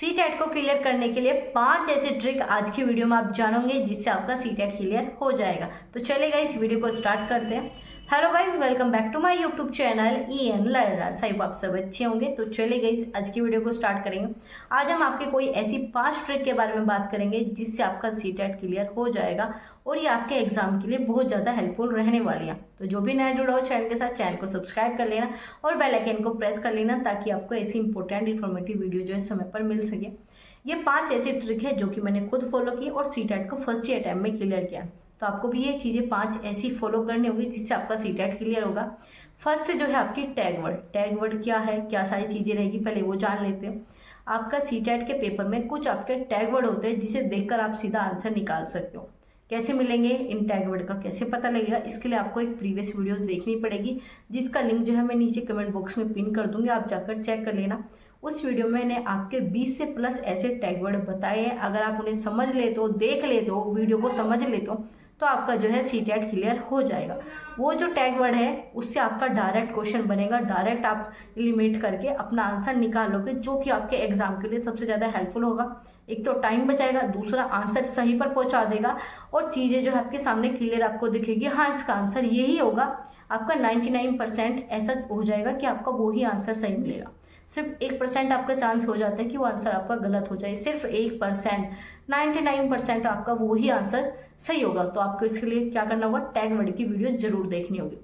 CTET को clear करने के लिए 5 ऐसे ट्रिक आज की वीडियो में आप जानोगे जिससे आपका सीटेट क्लियर हो जाएगा। तो चलेगा इस वीडियो को स्टार्ट करते हैं। Hello guys, welcome back to my YouTube channel EN learner. सही आप सब अच्छे होंगे। तो चले गाइस आज की वीडियो को स्टार्ट करेंगे। आज हम आपके कोई ऐसी 5 ट्रिक के बारे में बात करेंगे जिससे आपका सीटेट क्लियर हो जाएगा और ये आपके एग्जाम के लिए बहुत ज़्यादा हेल्पफुल रहने वाली है। तो जो भी नया जुड़ा हो चैनल के साथ चैनल को सब्सक्राइब कर लेना और बेल आइकन को प्रेस कर लेना ताकि आपको ऐसी इंपॉर्टेंट इन्फॉर्मेटिव वीडियो जो है समय पर मिल सके। ये 5 ऐसी ट्रिक है जो कि मैंने खुद फॉलो की और सीटेट को फर्स्ट ही अटैम्प्ट में क्लियर किया। तो आपको भी ये चीज़ें 5 ऐसी फॉलो करनी होगी जिससे आपका सीटेट क्लियर होगा। फर्स्ट जो है आपकी टैग वर्ड। टैग वर्ड क्या है, क्या सारी चीज़ें रहेगी, पहले वो जान लेते हैं। आपका सीटेट के पेपर में कुछ आपके टैग वर्ड होते हैं जिसे देखकर आप सीधा आंसर निकाल सकते हो। कैसे मिलेंगे, इन टैग वर्ड का कैसे पता लगेगा, इसके लिए आपको एक प्रीवियस वीडियोस देखनी पड़ेगी जिसका लिंक जो है मैं नीचे कमेंट बॉक्स में पिन कर दूंगी, आप जाकर चेक कर लेना। उस वीडियो में मैंने आपके 20 से प्लस ऐसे टैग वर्ड बताए हैं। अगर आप उन्हें समझ लेते हो, देख लेते हो, वीडियो को समझ लेते हो तो आपका जो है सीटेट क्लियर हो जाएगा। वो जो टैग वर्ड है उससे आपका डायरेक्ट क्वेश्चन बनेगा, डायरेक्ट आप एलिमिनेट करके अपना आंसर निकालोगे जो कि आपके एग्जाम के लिए सबसे ज़्यादा हेल्पफुल होगा। एक तो टाइम बचाएगा, दूसरा आंसर सही पर पहुंचा देगा और चीज़ें जो है आपके सामने क्लियर आपको दिखेगी। हाँ, इसका आंसर यही होगा। आपका 99% ऐसा हो जाएगा कि आपका वही आंसर सही मिलेगा। सिर्फ 1% आपका चांस हो जाता है कि वो आंसर आपका गलत हो जाए, सिर्फ 1%। 99% आपका वही आंसर सही होगा। तो आपको इसके लिए क्या करना होगा, टैग वर्ड की वीडियो जरूर देखनी होगी।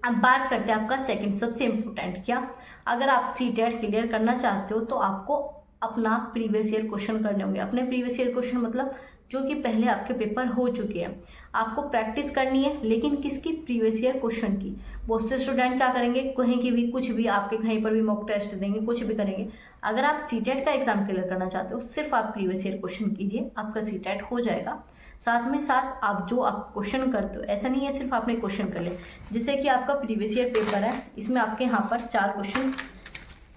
अब बात करते हैं आपका सेकंड सबसे इम्पोर्टेंट क्या, अगर आप सीटेट क्लियर करना चाहते हो तो आपको अपना प्रीवियस ईयर क्वेश्चन करने होंगे। अपने प्रीवियस ईयर क्वेश्चन मतलब जो कि पहले आपके पेपर हो चुके हैं, आपको प्रैक्टिस करनी है। लेकिन किसकी, प्रीवियस ईयर क्वेश्चन की। बहुत से स्टूडेंट क्या करेंगे, कहीं की भी कुछ भी आपके कहीं पर भी मॉक टेस्ट देंगे, कुछ भी करेंगे। अगर आप सीटेट का एग्जाम क्लियर करना चाहते हो सिर्फ आप प्रीवियस ईयर क्वेश्चन कीजिए, आपका सीटेट हो जाएगा। साथ में साथ आप जो आप क्वेश्चन करते हो, ऐसा नहीं है सिर्फ आपने क्वेश्चन कर ले। जैसे कि आपका प्रीवियस ईयर पेपर है, इसमें आपके यहाँ पर 4 क्वेश्चन,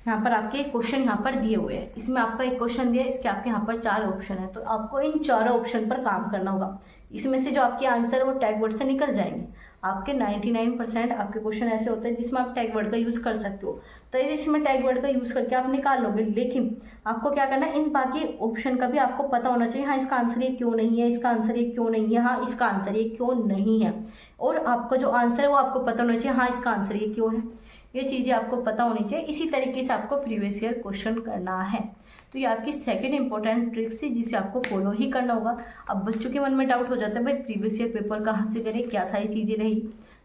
यहाँ पर आपके क्वेश्चन यहाँ पर दिए हुए हैं। इसमें आपका एक क्वेश्चन दिया है, इसके आपके यहाँ पर 4 ऑप्शन है। तो आपको इन 4 ऑप्शन पर काम करना होगा। इसमें से जो आपके आंसर वो टैग वर्ड से निकल जाएंगे। आपके 99% आपके क्वेश्चन ऐसे होते हैं जिसमें आप टैग वर्ड का यूज़ कर सकते हो। तो इसमें टैग वर्ड का यूज़ करके आप निकाल लोगे। लेकिन आपको क्या करना है, इन बाकी ऑप्शन का भी आपको पता होना चाहिए। हाँ, इसका आंसर ये क्यों नहीं है, इसका आंसर ये क्यों नहीं है, हाँ इसका आंसर ये क्यों नहीं है। और आपका जो आंसर है वो आपको पता होना चाहिए, हाँ इसका आंसर ये क्यों है। ये चीज़ें आपको पता होनी चाहिए। इसी तरीके से आपको प्रीवियस ईयर क्वेश्चन करना है। तो ये आपकी सेकंड इंपॉर्टेंट ट्रिक्स थी जिसे आपको फॉलो ही करना होगा। अब बच्चों के मन में डाउट हो जाता है, भाई प्रीवियस ईयर पेपर कहाँ से करें, क्या सारी चीज़ें रही।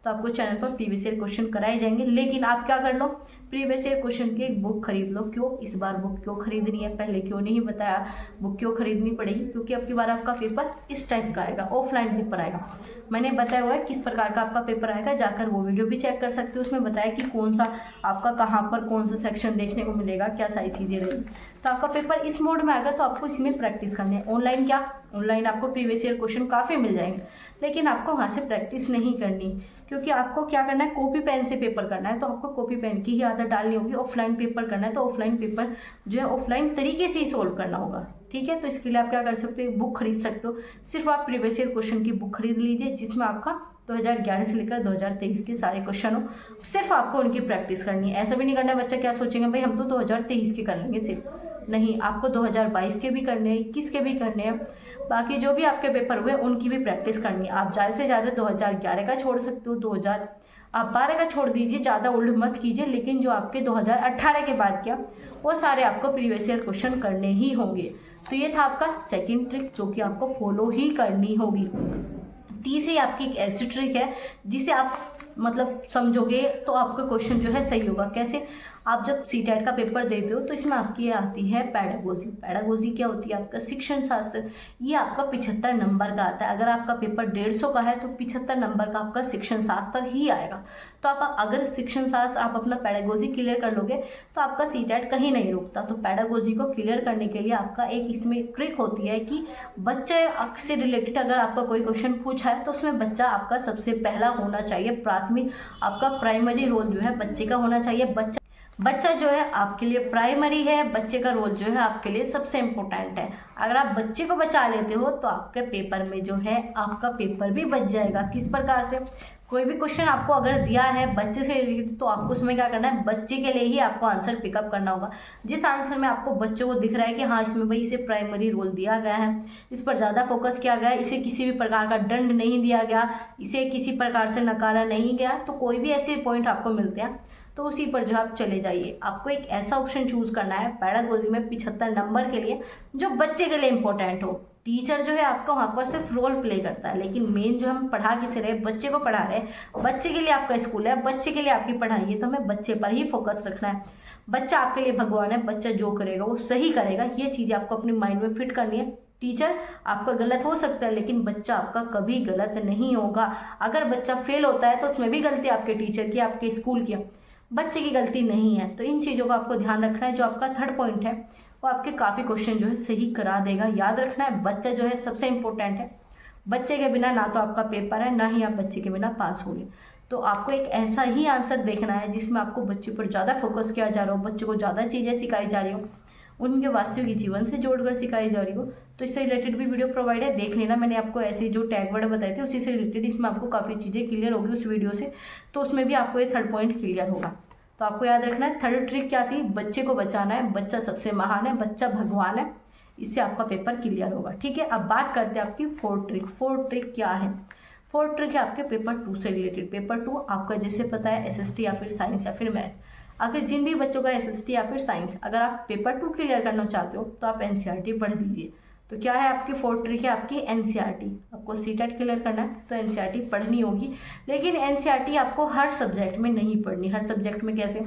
तो आपको चैनल पर प्रीवियस ईयर क्वेश्चन कराए जाएंगे। लेकिन आप क्या कर लो, प्रीवियस ईयर क्वेश्चन की एक बुक खरीद लो। क्यों, इस बार बुक क्यों खरीदनी है, पहले क्यों नहीं बताया, बुक क्यों खरीदनी पड़ेगी, क्योंकि अब की बार आपका पेपर इस टाइप का आएगा, ऑफलाइन पेपर आएगा। मैंने बताया हुआ है किस प्रकार का आपका पेपर आएगा, जाकर वो वीडियो भी चेक कर सकते हो। उसमें बताया कि कौन सा आपका कहाँ पर कौन सा सेक्शन देखने को मिलेगा, क्या सारी चीज़ें रहेगी। तो आपका पेपर इस मोड में आएगा तो आपको इसमें प्रैक्टिस करनी है। ऑनलाइन क्या, ऑनलाइन आपको प्रीवियस ईयर क्वेश्चन काफ़ी मिल जाएंगे, लेकिन आपको वहाँ से प्रैक्टिस नहीं करनी, क्योंकि आपको क्या करना है, कॉपी पेन से पेपर करना है। तो आपको कॉपी पेन की ही आदत डालनी होगी। ऑफलाइन पेपर करना है तो ऑफलाइन पेपर जो है ऑफलाइन तरीके से ही सोल्व करना होगा। ठीक है, तो इसके लिए आप क्या कर सकते हो, बुक खरीद सकते हो। सिर्फ आप प्रीवियस ईयर क्वेश्चन की बुक खरीद लीजिए जिसमें आपका 2011 से लेकर 2023 के सारे क्वेश्चन हो। सिर्फ आपको उनकी प्रैक्टिस करनी है। ऐसा भी नहीं करना है, बच्चा क्या सोचेंगे, भाई हम तो 2023 के कर लेंगे सिर्फ। नहीं, आपको 2022 के भी करने हैं, 21 के भी करने हैं। बाकी जो भी आपके पेपर हुए उनकी भी प्रैक्टिस करनी है। आप ज़्यादा से ज़्यादा 2011 का छोड़ सकते हो, 2012 का छोड़ दीजिए, ज़्यादा ओल्ड मत कीजिए। लेकिन जो आपके 2018 के बाद क्या, वो सारे आपको प्रीवियस ईयर क्वेश्चन करने ही होंगे। तो ये था आपका सेकंड ट्रिक जो कि आपको फॉलो ही करनी होगी। तीसरी आपकी एक ऐसी ट्रिक है जिसे आप मतलब समझोगे तो आपका क्वेश्चन जो है सही होगा। कैसे, आप जब सीटेट का पेपर देते हो तो इसमें आपकी आती है पैडागोजी। पैडागोजी क्या होती है, आपका शिक्षण शास्त्र। ये आपका 75 नंबर का आता है। अगर आपका पेपर 150 का है तो 75 नंबर का आपका शिक्षण शास्त्र ही आएगा। तो आप अगर शिक्षण शास्त्र आप अपना पैडागोजी क्लियर कर लोगे तो आपका सीटेट कहीं नहीं रुकता। तो पैडागोजी को क्लियर करने के लिए आपका एक इसमें ट्रिक होती है कि बच्चे से रिलेटेड अगर आपका कोई क्वेश्चन पूछा है तो उसमें बच्चा आपका सबसे पहला होना चाहिए। प्राथमिक आपका प्राइमरी रोल जो है बच्चे का होना चाहिए। बच्चा जो है आपके लिए प्राइमरी है, बच्चे का रोल जो है आपके लिए सबसे इम्पोर्टेंट है। अगर आप बच्चे को बचा लेते हो तो आपके पेपर में जो है आपका पेपर भी बच जाएगा। किस प्रकार से, कोई भी क्वेश्चन आपको अगर दिया है बच्चे से रिलेटेड तो आपको उसमें क्या करना है, बच्चे के लिए ही आपको आंसर पिकअप करना होगा। जिस आंसर में आपको बच्चों को दिख रहा है कि हाँ इसमें भाई इसे प्राइमरी रोल दिया गया है, इस पर ज़्यादा फोकस किया गया है, इसे किसी भी प्रकार का दंड नहीं दिया गया, इसे किसी प्रकार से नकारा नहीं गया, तो कोई भी ऐसे पॉइंट आपको मिलते हैं तो उसी पर जो आप चले जाइए। आपको एक ऐसा ऑप्शन चूज़ करना है पेडागोजी में 75 नंबर के लिए जो बच्चे के लिए इंपॉर्टेंट हो। टीचर जो है आपका वहाँ पर सिर्फ रोल प्ले करता है, लेकिन मेन जो हम पढ़ा किसे रहे, बच्चे को पढ़ा रहे, बच्चे के लिए आपका स्कूल है, बच्चे के लिए आपकी पढ़ाई है, तो हमें बच्चे पर ही फोकस रखना है। बच्चा आपके लिए भगवान है, बच्चा जो करेगा वो सही करेगा, ये चीज़ें आपको अपने माइंड में फिट करनी है। टीचर आपका गलत हो सकता है लेकिन बच्चा आपका कभी गलत नहीं होगा। अगर बच्चा फेल होता है तो उसमें भी गलती आपके टीचर की, आपके स्कूल की, बच्चे की गलती नहीं है। तो इन चीज़ों का आपको ध्यान रखना है। जो आपका थर्ड पॉइंट है वो आपके काफ़ी क्वेश्चन जो है सही करा देगा। याद रखना है बच्चा जो है सबसे इम्पोर्टेंट है। बच्चे के बिना ना तो आपका पेपर है, ना ही आप बच्चे के बिना पास होंगे। तो आपको एक ऐसा ही आंसर देखना है जिसमें आपको बच्चे पर ज़्यादा फोकस किया जा रहा हो, बच्चे को ज़्यादा चीज़ें सिखाई जा रही हो, उनके वास्तविक जीवन से जोड़कर सिखाई जा रही हो। तो इससे रिलेटेड भी वीडियो प्रोवाइड है, देख लेना। मैंने आपको ऐसे जो टैग वर्ड बताए थे उसी से रिलेटेड इसमें आपको काफ़ी चीज़ें क्लियर होगी उस वीडियो से, तो उसमें भी आपको ये थर्ड पॉइंट क्लियर होगा। तो आपको याद रखना है थर्ड ट्रिक क्या थी, बच्चे को बचाना है, बच्चा सबसे महान है, बच्चा भगवान है, इससे आपका पेपर क्लियर होगा। ठीक है, अब बात करते हैं आपकी फोर्थ ट्रिक। फोर्थ ट्रिक क्या है, फोर्थ ट्रिक है आपके पेपर 2 से रिलेटेड। पेपर 2 आपका जैसे पता है एसएसटी या फिर साइंस या फिर मैथ। अगर जिन भी बच्चों का एसएसटी या फिर साइंस अगर आप पेपर 2 क्लियर करना चाहते हो तो आप एनसीईआरटी पढ़ दीजिए। तो क्या है आपकी फोर्थ ट्रिक है आपकी एनसीईआरटी। आपको सीटेट क्लियर करना है तो एनसीईआरटी पढ़नी होगी, लेकिन एनसीईआरटी आपको हर सब्जेक्ट में नहीं पढ़नी। हर सब्जेक्ट में कैसे,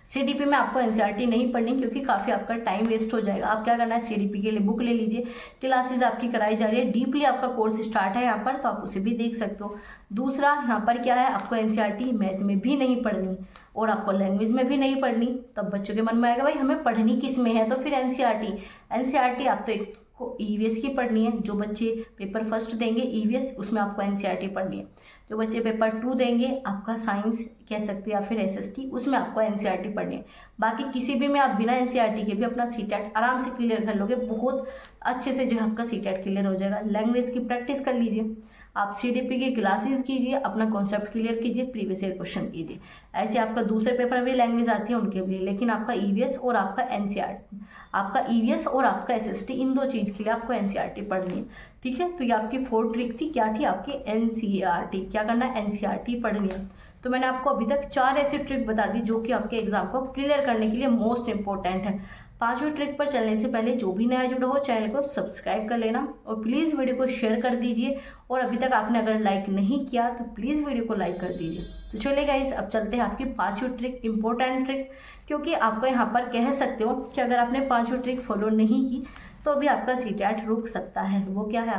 सीडीपी में आपको एनसीईआरटी नहीं पढ़नी क्योंकि काफ़ी आपका टाइम वेस्ट हो जाएगा। आप क्या करना है, सीडीपी के लिए बुक ले लीजिए, क्लासेस आपकी कराई जा रही है, डीपली आपका कोर्स स्टार्ट है यहाँ पर, तो आप उसे भी देख सकते हो। दूसरा यहाँ पर क्या है, आपको एनसीईआरटी मैथ में भी नहीं पढ़नी और आपको लैंग्वेज में भी नहीं पढ़नी। तब बच्चों के मन में आएगा भाई हमें पढ़नी किस में है, तो फिर एनसीईआरटी आप तो एक को ईवीएस की पढ़नी है। जो बच्चे पेपर फर्स्ट देंगे ईवीएस उसमें आपको एनसीईआरटी पढ़नी है। जो बच्चे पेपर 2 देंगे आपका साइंस कह सकते हो या फिर एसएसटी, उसमें आपको एनसीईआरटी पढ़नी है। बाकी किसी भी में आप बिना एनसीईआरटी के भी अपना सीटेट आराम से क्लियर कर लोगे, बहुत अच्छे से जो है आपका सीटेट क्लियर हो जाएगा। लैंग्वेज की प्रैक्टिस कर लीजिए, आप सीडीपी की क्लासेस कीजिए, अपना कॉन्सेप्ट क्लियर कीजिए, प्रीवियस ईयर क्वेश्चन कीजिए। ऐसे आपका दूसरे पेपर में भी लैंग्वेज आती है उनके लिए, लेकिन आपका ईवीएस और आपका एनसीईआरटी, आपका ईवीएस और आपका एसएसटी, इन दो चीज़ के लिए आपको एनसीईआरटी पढ़नी है। ठीक है, तो ये आपकी फोर्थ ट्रिक थी। क्या थी आपकी, एनसीईआरटी। क्या करना है, एनसीईआरटी पढ़नी है। तो मैंने आपको अभी तक 4 ऐसी ट्रिक बता दी जो कि आपके एग्जाम को क्लियर करने के लिए मोस्ट इंपॉर्टेंट है। 5वीं ट्रिक पर चलने से पहले जो भी नया जुड़ा हो चैनल को सब्सक्राइब कर लेना और प्लीज़ वीडियो को शेयर कर दीजिए, और अभी तक आपने अगर लाइक नहीं किया तो प्लीज़ वीडियो को लाइक कर दीजिए। तो चलिए गाइस, अब चलते हैं आपकी 5वीं ट्रिक, इंपॉर्टेंट ट्रिक, क्योंकि आपको यहाँ पर कह सकते हो कि अगर आपने 5वीं ट्रिक फॉलो नहीं की तो भी आपका सीटेट रुक सकता है। वो क्या है,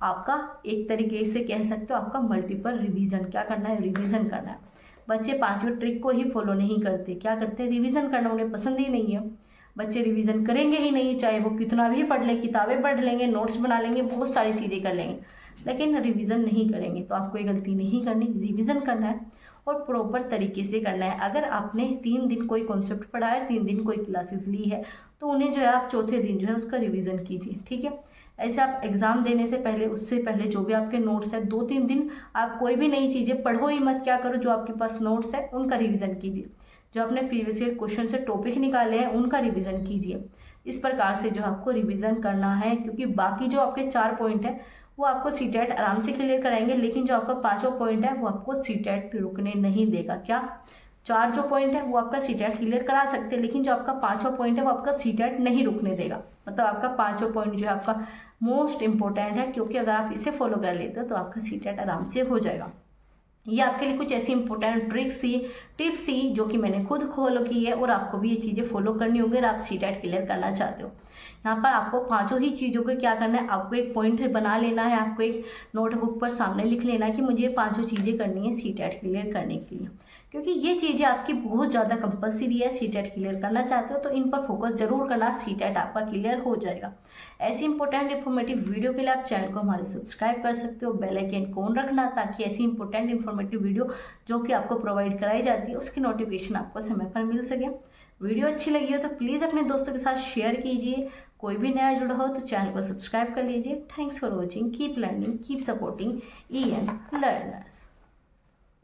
आपका एक तरीके से कह सकते हो आपका मल्टीपल रिवीजन। क्या करना है, रिवीजन करना है। बच्चे 5वीं ट्रिक को ही फॉलो नहीं करते, क्या करते हैं, रिवीजन करना उन्हें पसंद ही नहीं है। बच्चे रिवीजन करेंगे ही नहीं, चाहे वो कितना भी पढ़ लें, किताबें पढ़ लेंगे, नोट्स बना लेंगे, बहुत सारी चीज़ें कर लेंगे, लेकिन रिवीजन नहीं करेंगे। तो आपको ये गलती नहीं करनी, रिवीजन करना है और प्रॉपर तरीके से करना है। अगर आपने 3 दिन कोई कॉन्सेप्ट पढ़ा है, 3 दिन कोई क्लासेस ली है, तो उन्हें जो है आप चौथे दिन जो है उसका रिवीजन कीजिए। ठीक है, ऐसे आप एग्ज़ाम देने से पहले, उससे पहले जो भी आपके नोट्स है 2-3 दिन आप कोई भी नई चीज़ें पढ़ो ही मत। क्या करो, जो आपके पास नोट्स है उनका रिवीजन कीजिए, जो आपने प्रीवियस ईयर क्वेश्चन से टॉपिक निकाले हैं उनका रिवीजन कीजिए। इस प्रकार से जो आपको रिवीजन करना है, क्योंकि बाकी जो आपके 4 पॉइंट है वो आपको सीटेट आराम से क्लियर कराएंगे, लेकिन जो आपका 5वां पॉइंट है वो आपको सीटेट रुकने नहीं देगा। क्या, 4 जो पॉइंट है वो आपका सीटेट क्लियर करा सकते हैं, लेकिन जो आपका 5वां पॉइंट है वो आपका सीटेट नहीं रुकने देगा। मतलब आपका 5वां पॉइंट जो है आपका मोस्ट इंपॉर्टेंट है, क्योंकि अगर आप इसे फॉलो कर लेते हो तो आपका सीटेट आराम से हो जाएगा। ये आपके लिए कुछ ऐसी इंपॉर्टेंट ट्रिक्स थी, टिप्स थी, जो कि मैंने खुद फॉलो की है, और आपको भी ये चीज़ें फॉलो करनी होगी अगर आप सीटेट क्लियर करना चाहते हो। यहाँ पर आपको 5 ही चीज़ों को क्या करना है, आपको एक पॉइंट बना लेना है, आपको एक नोटबुक पर सामने लिख लेना है कि मुझे ये 5 चीज़ें करनी है सीटेट क्लियर करने के लिए। क्योंकि ये चीज़ें आपकी बहुत ज़्यादा कंपलसरी है। सीटेट क्लियर करना चाहते हो तो इन पर फोकस जरूर करना, सीटेट आपका क्लियर हो जाएगा। ऐसी इंपॉर्टेंट इन्फॉर्मेटिव वीडियो के लिए आप चैनल को हमारे सब्सक्राइब कर सकते हो, बेल आइकन को ऑन रखना, ताकि ऐसी इंपॉर्टेंट इन्फॉर्मेटिव वीडियो जो कि आपको प्रोवाइड कराई जाती है उसकी नोटिफिकेशन आपको समय पर मिल सके। वीडियो अच्छी लगी हो तो प्लीज़ अपने दोस्तों के साथ शेयर कीजिए। कोई भी नया जुड़ा हो तो चैनल को सब्सक्राइब कर लीजिए। Thanks for watching, keep learning, keep supporting EN learners.